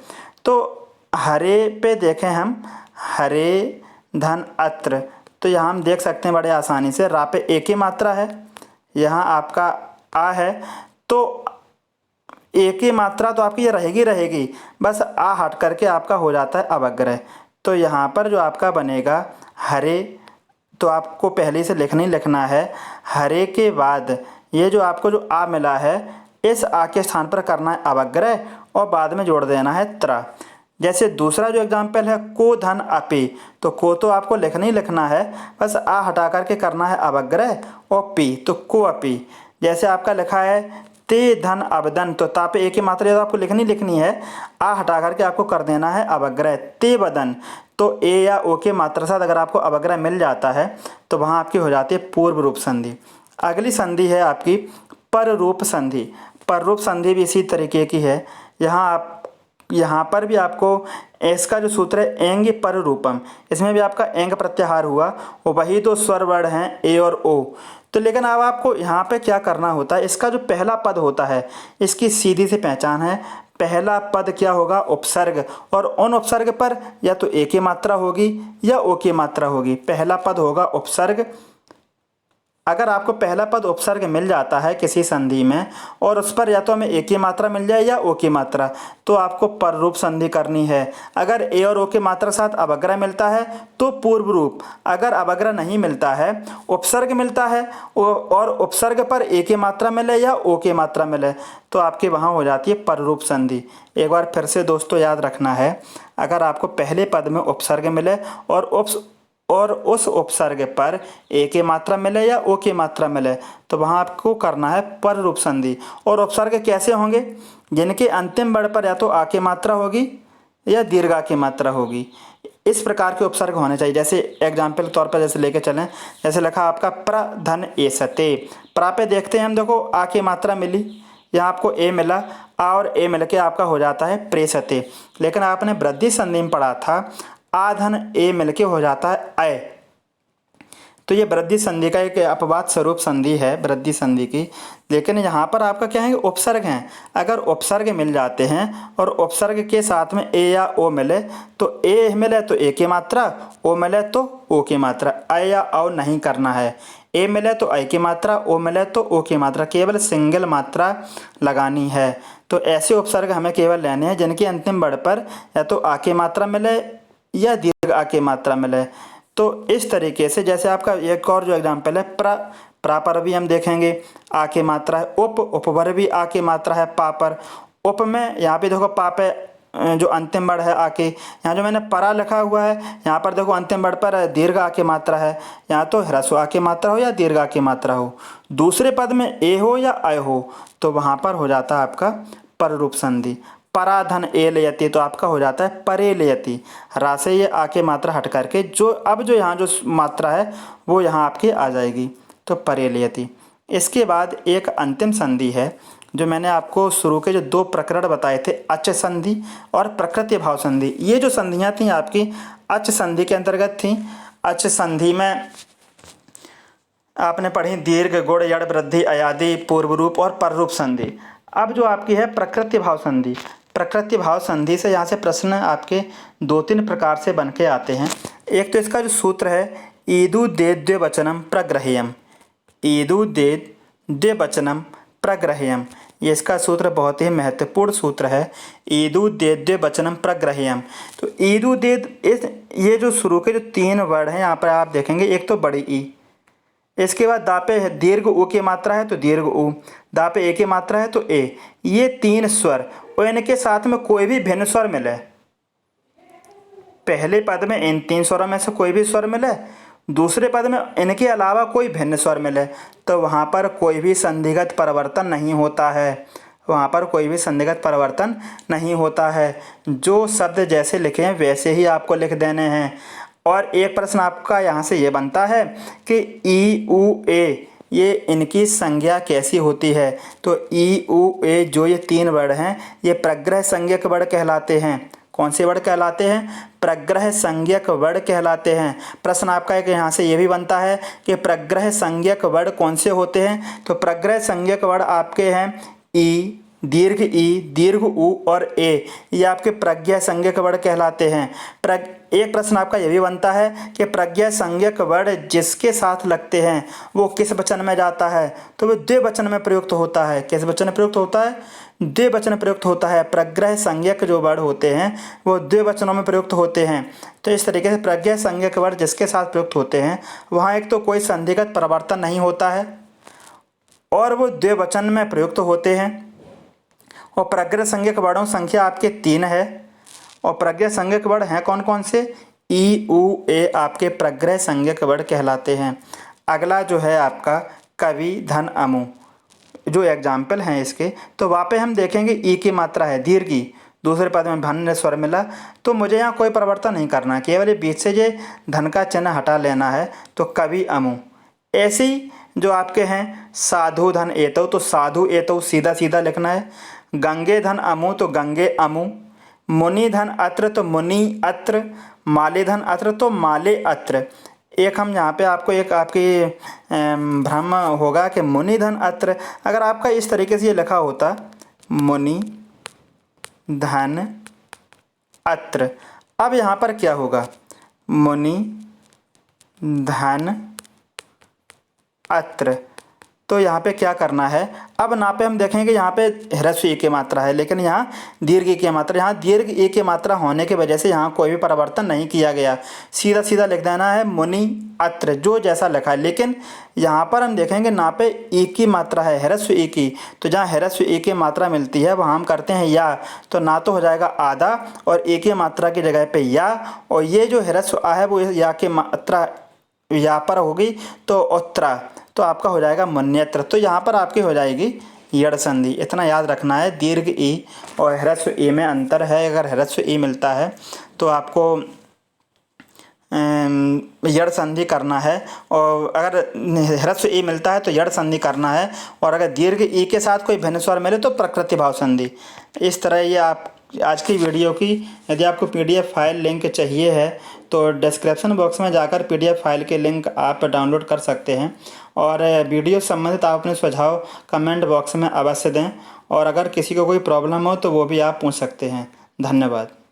तो हरे पे देखें हम, हरे धन अत्र, तो यहाँ हम देख सकते हैं बड़े आसानी से, रा पे ए की मात्रा है, यहाँ आपका आ है, तो ए की मात्रा तो आपकी ये रहेगी, बस आ हट करके आपका हो जाता है अवग्रह। तो यहाँ पर जो आपका बनेगा हरे, तो आपको पहले से लिखना है, हरे के बाद ये जो आपको जो आ मिला है, इस आ के स्थान पर करना है अवग्रह और बाद में जोड़ देना है त्रा। जैसे दूसरा जो एग्जाम्पल है को धन अपी, तो को तो आपको लिखना है, बस आ हटा करके करना है अवग्रह, और पी तो को अपी। जैसे आपका लिखा है ते धन अवदन, तो ता पे एक ही मात्रा तो आपको लिखनी है, आ हटा करके आपको कर देना है अवग्रह, ते बदन। तो ए या ओ के मात्रा साथ अगर आपको अवग्रह मिल जाता है तो वहाँ आपकी हो जाती है पूर्व रूप संधि। अगली संधि है आपकी पर रूप संधि। पर रूप संधि भी इसी तरीके की है। यहाँ पर भी आपको इसका जो सूत्र है एंग पर रूपम, इसमें भी आपका एंग प्रत्याहार हुआ, और वही तो स्वर वर्ण हैं ए और ओ। तो लेकिन अब आपको यहाँ पे क्या करना होता है, इसका जो पहला पद होता है इसकी सीधी सी पहचान है। पहला पद क्या होगा, उपसर्ग, और उन उपसर्ग पर या तो ए की मात्रा होगी या ओ की मात्रा होगी। पहला पद होगा उपसर्ग, अगर आपको पहला पद उपसर्ग मिल जाता है किसी संधि में और उस पर या तो हमें ए की मात्रा मिल जाए या ओ की मात्रा, तो आपको पररूप संधि करनी है। अगर ए और ओ की मात्रा के साथ अवग्रह मिलता है तो पूर्व रूप, अगर अवग्रह नहीं मिलता है, उपसर्ग मिलता है और उपसर्ग पर ए की मात्रा मिले या ओ की मात्रा मिले, तो आपकी वहाँ हो जाती है पररूप संधि। एक बार फिर से दोस्तों याद रखना है, अगर आपको पहले पद में उपसर्ग मिले और उस उपसर्ग पर ए की मात्रा मिले या ओ की मात्रा मिले, तो वहाँ आपको करना है पररूप संधि। और उपसर्ग कैसे होंगे? जिनके अंतिम वर्ण पर या तो आ की मात्रा होगी या दीर्घा की मात्रा होगी, इस प्रकार के उपसर्ग होने चाहिए। जैसे एग्जाम्पल के तौर पर जैसे लेके चलें, जैसे लिखा आपका प्र धन एसते, प्रा पे देखते हैं हम, देखो आ की मात्रा मिली, यहाँ आपको ए मिला, आ और ए मिल के आपका हो जाता है प्रेसते। लेकिन आपने वृद्धि संधि में पढ़ा था आ धन ए मिलके हो जाता है अय, तो ये वृद्धि संधि का एक अपवाद स्वरूप संधि है वृद्धि संधि की। लेकिन यहाँ पर आपका क्या है, उपसर्ग हैं। अगर उपसर्ग मिल जाते हैं और उपसर्ग के साथ में ए या ओ मिले, तो ए मिले तो ए की मात्रा, ओ मिले तो ओ की मात्रा, अ या औ नहीं करना है। ए मिले तो अ की मात्रा, ओ मिले तो ओ की मात्रा, केवल सिंगल मात्रा लगानी है। तो ऐसे उपसर्ग हमें केवल लेने हैं जिनके अंतिम वर्ण पर या तो आ की मात्रा मिले या दीर्घ आ की मात्रा मिले। तो इस तरीके से, जैसे आपका एक और जो एग्जाम्पल है प्रा पर भी हम देखेंगे आ की मात्रा है, उप पर भी आ की मात्रा है पा पर। उप में यहाँ पे देखो पा पे जो अंतिम वर्ण है आ के, यहाँ जो मैंने परा लिखा हुआ है यहाँ पर देखो अंतिम वर्ण पर दीर्घ आ की मात्रा है, यहाँ तो ह्रस्व आ की मात्रा हो या दीर्घ आ की मात्रा हो। दूसरे पद में ए हो या अय हो, तो वहाँ पर हो जाता है आपका पररूप संधि। पराधन ए लयति, तो आपका हो जाता है परे लयति। रा से ये आ के मात्रा हट करके जो अब जो यहाँ जो मात्रा है वो यहाँ आपकी आ जाएगी, तो परे लयति। इसके बाद एक अंतिम संधि है जो मैंने आपको शुरू के जो 2 प्रकरण बताए थे, अच संधि और प्रकृति भाव संधि। ये जो संधियाँ थी आपकी अच संधि के अंतर्गत थी। अच संधि में आपने पढ़ी दीर्घ, गुण, यड़, वृद्धि, अयादि, पूर्व रूप और पररूप संधि। अब जो आपकी है प्रकृति भाव संधि। प्रकृति भाव संधि से यहाँ से प्रश्न आपके 2-3 प्रकार से बन के आते हैं। एक तो इसका जो सूत्र है ईदु दे द्विवचनम प्रग्रहेयम, ईदु दे द्विवचनम प्रग्रहेयम, ये इसका सूत्र बहुत ही महत्वपूर्ण सूत्र है। ईदु दे द्विवचनम प्रग्रहेयम, तो ईदु दे ये जो शुरू के जो 3 वर्ड हैं यहाँ पर आप देखेंगे, एक तो बड़ी ई, इसके बाद दा पे दीर्घ ऊ की मात्रा है तो दीर्घ ऊ, दा पे ए की मात्रा है तो ए, ये 3 स्वर और इनके साथ में कोई भी भिन्न स्वर मिले, पहले पद में इन 3 स्वरों में से कोई भी स्वर मिले, दूसरे पद में इनके अलावा कोई भिन्न स्वर मिले, तो वहाँ पर कोई भी संधिगत परिवर्तन नहीं होता है, वहाँ पर कोई भी संधिगत परिवर्तन नहीं होता है। जो शब्द जैसे लिखे हैं वैसे ही आपको लिख देने हैं। और एक प्रश्न आपका यहाँ से ये बनता है कि ई उ ए ये इनकी संज्ञा कैसी होती है, तो ई उ ए जो ये 3 वर्ण हैं ये प्रग्रह संज्ञक वर्ण कहलाते हैं। कौन से वर्ण कहलाते हैं? प्रग्रह संज्ञक वर्ण कहलाते हैं। प्रश्न आपका एक यहाँ से ये भी बनता है कि प्रग्रह संज्ञक वर्ण कौन से होते हैं, तो प्रग्रह संज्ञक वर्ण आपके हैं ई, दीर्घ उ और ए, ये आपके प्रज्ञा संज्ञक वर्ण कहलाते हैं। एक प्रश्न आपका यह भी बनता है कि प्रज्ञा संज्ञक वर्ण जिसके साथ लगते हैं वो किस वचन में जाता है, तो वो द्विवचन में प्रयुक्त होता है। किस वचन में प्रयुक्त होता है? द्विवचन प्रयुक्त होता है। प्रग्रह संज्ञक जो वर्ण होते हैं वो द्विवचनों में प्रयुक्त होते हैं। तो इस तरीके से प्रज्ञा संज्ञक वर्ण जिसके साथ प्रयुक्त होते हैं वहाँ एक तो कोई संधिगत परिवर्तन नहीं होता है और वो द्विवचन में प्रयुक्त होते हैं। और प्रग्रह संज्ञक वर्णों संख्या आपके 3 है। और प्रग्रह संज्ञक वर्ण हैं कौन कौन से? ई उ ए आपके प्रग्रह संज्ञक वर्ण कहलाते हैं। अगला जो है आपका कवि धन अमु, जो एग्जाम्पल हैं इसके, तो वहाँ पे हम देखेंगे ई की मात्रा है दीर्घी, दूसरे पद में धन स्वर मिला, तो मुझे यहाँ कोई परिवर्तन नहीं करना है, केवल बीच से ये धन का चिन्ह हटा लेना है, तो कवि अमु। ऐसे ही जो आपके हैं साधु धन एतौ, तो साधु एतौ सीधा सीधा लिखना है। गंगे धन अमु, तो गंगे अमु। मुनि धन अत्र, तो मुनि अत्र। माले धन अत्र, तो माले अत्र। एक हम यहाँ पे आपको एक आपकी भ्रम होगा कि मुनि धन अत्र, अगर आपका इस तरीके से ये लिखा होता मुनि धन अत्र, अब यहाँ पर क्या होगा? मुनि धन अत्र। तो यहाँ पे क्या करना है, अब ना पे हम देखेंगे यहाँ पे ह्रस्व ई की मात्रा है, लेकिन यहाँ दीर्घ ई की मात्रा, यहाँ दीर्घ ई की मात्रा होने की वजह से यहाँ कोई भी परिवर्तन नहीं किया गया, सीधा सीधा लिख देना है मुनि अत्र, जो जैसा लिखा है। लेकिन यहाँ पर हम देखेंगे ना पे ई की मात्रा है, ह्रस्व ई की, तो जहाँ ह्रस्व ई की मात्रा मिलती है वहाँ हम करते हैं या, तो ना तो हो जाएगा आधा और ए की मात्रा की जगह पे या, और ये जो ह्रस्व आ है वो या की मात्रा या पर होगी तो उत्तरा, तो आपका हो जाएगा मन्यत्र। तो यहाँ पर आपकी हो जाएगी यड़ संधि। इतना याद रखना है, दीर्घ ई और ह्रस्व ई में अंतर है। अगर ह्रस्व ई मिलता है तो आपको यड़ संधि करना है, और अगर ह्रस्व ई मिलता है तो यड़ संधि करना है, और अगर दीर्घ ई के साथ कोई भिन्न स्वर मिले तो प्रकृति भाव संधि। इस तरह ये आप आज की वीडियो की, यदि आपको पीडीएफ फाइल लिंक चाहिए है तो डिस्क्रिप्शन बॉक्स में जाकर पीडीएफ फाइल के लिंक आप डाउनलोड कर सकते हैं। और वीडियो संबंधित आप अपने सुझाव कमेंट बॉक्स में अवश्य दें, और अगर किसी को कोई प्रॉब्लम हो तो वो भी आप पूछ सकते हैं। धन्यवाद।